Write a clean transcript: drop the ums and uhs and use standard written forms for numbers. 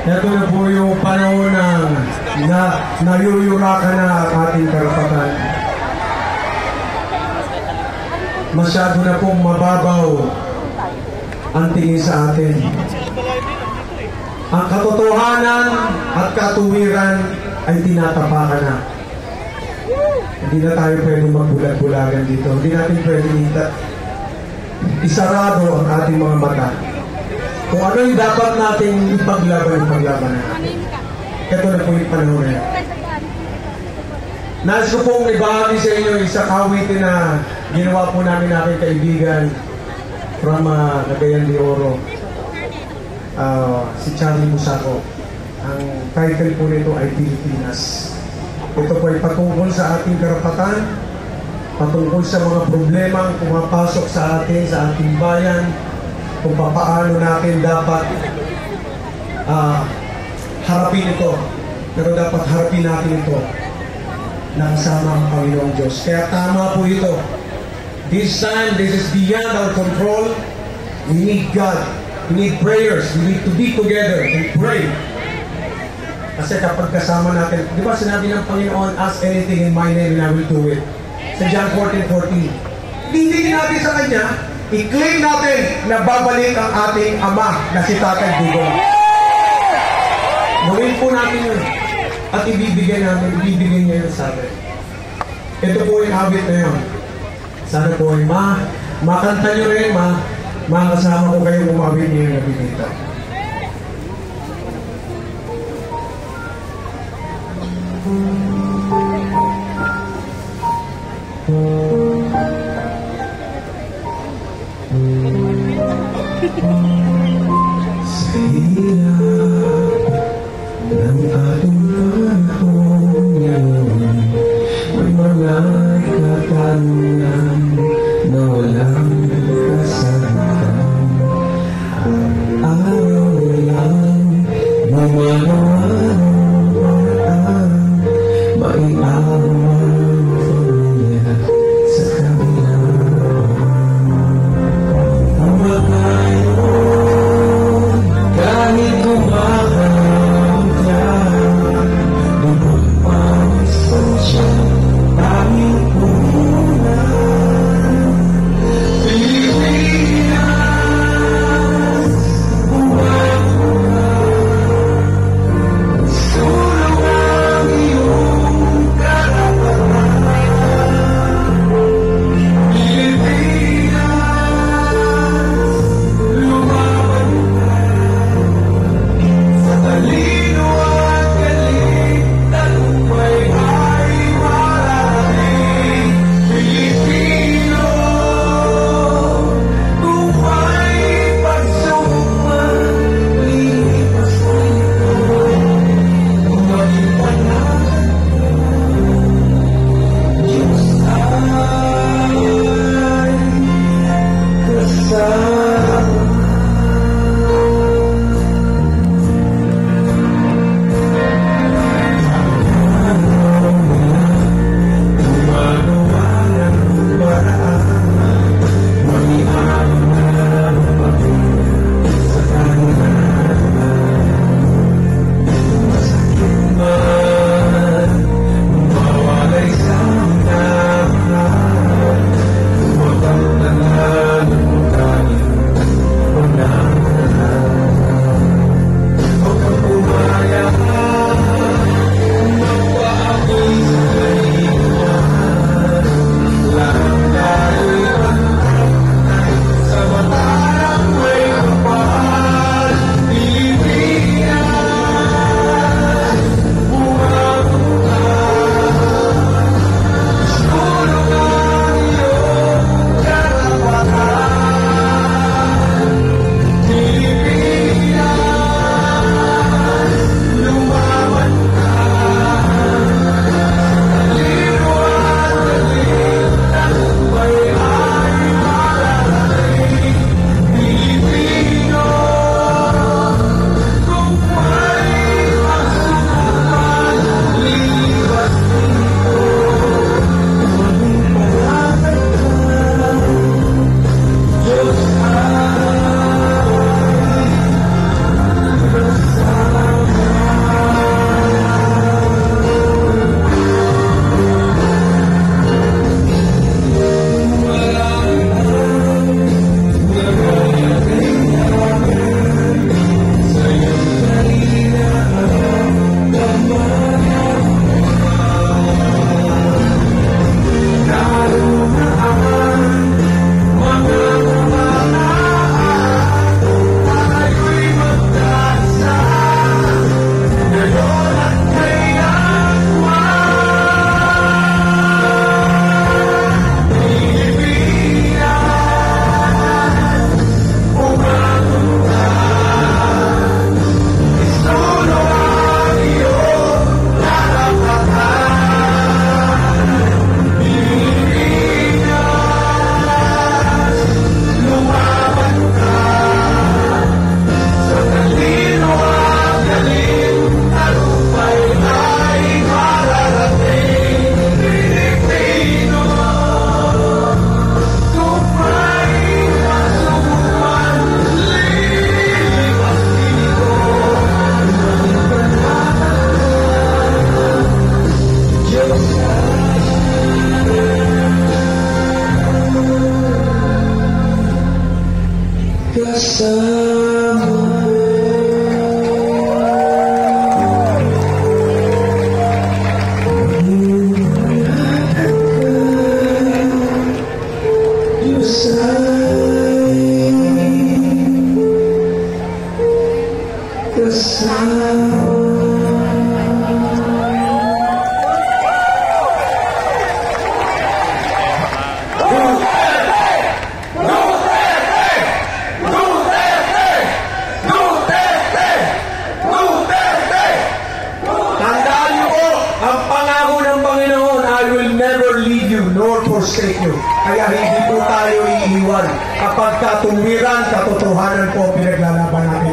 Ito na po yung panahon na nayuyurakan na ang ating karapatan. Masyado na pong mababaw ang tingin sa atin. Ang katotohanan at katuwiran ay tinatapakan na. Hindi na tayo pwede magbulag-bulagan dito. Hindi natin pwede isarado ang ating mga mata. Kung ano yung dapat natin ipaglaban na. Ito na po yung panahon na yan. Nais ko pong ibahagi sa inyo isang awitin na ginawa po namin aking kaibigan from Cagayan de Oro. Si Charlie Busaco. Ang title po nito ay Pilipinas. Ito po ay patungkol sa ating karapatan, patungkol sa mga problemang pumapasok sa atin, sa ating bayan, kung paano natin dapat harapin ito. Pero dapat harapin natin ito na kasama ang Panginoong Diyos. Kaya tama po ito. This time, this is beyond our control. We need God. We need prayers. We need to be together and pray. Kasi kapag kasama natin, di ba sinabi ng Panginoon, ask anything in my name and I will do it. Sa John 14:14. Hindi natin sa Kanya, i-claim natin na babalik ang ating Ama na si Tatay Dugong. Gawin po natin yun. At ibibigay niya yun sa atin. Ito po yung habit na yun. Sana po ay makanta nyo rin, makasama ko kayo umawit niyo yung gabi dito. Sa hirap ng ating panahon ngayon, may mga katanungan na walang kasagutan. Araw lang, mamanawan paraan, maiawang pamilya sa kabila. Ang mga yun, kahit kumakawang ka, lubog pawisan siya, tanging puhunan. Pilipinas, buhay ko na, sulong ang iyong karapatan. Pilipinas, lumaban ka, sa talino at galing, tagumpay ay mararating. Pilipino, kung may pagsubok man, lipas na ito. Kung maging panahon, Diyos ay kasama. Gumagawa ng paraan, mangialam na lumabing sa kanan. Masakit man, mawalay sa naman, mapagtanan ng kanyang panahon. Huwag kang pumayag, magpaabot sa kailangan. Lahat tayo'y pantay sa mata ng may kapal. Pilipinas, bumago ka, sulong ang iyong karapatan. Pilipinas, lumaban ka, talino at galing, tagumpay ay mararating. Pilipino, kung may pagsubok man, lilipas dito. Maging palapit ka, Diyos ay kasama. kasama. Diyos ay kasama. Nor forsake you. Kaya hindi po tayo iiwan kapag katuwiran, katotohanan po pinaglalaban natin.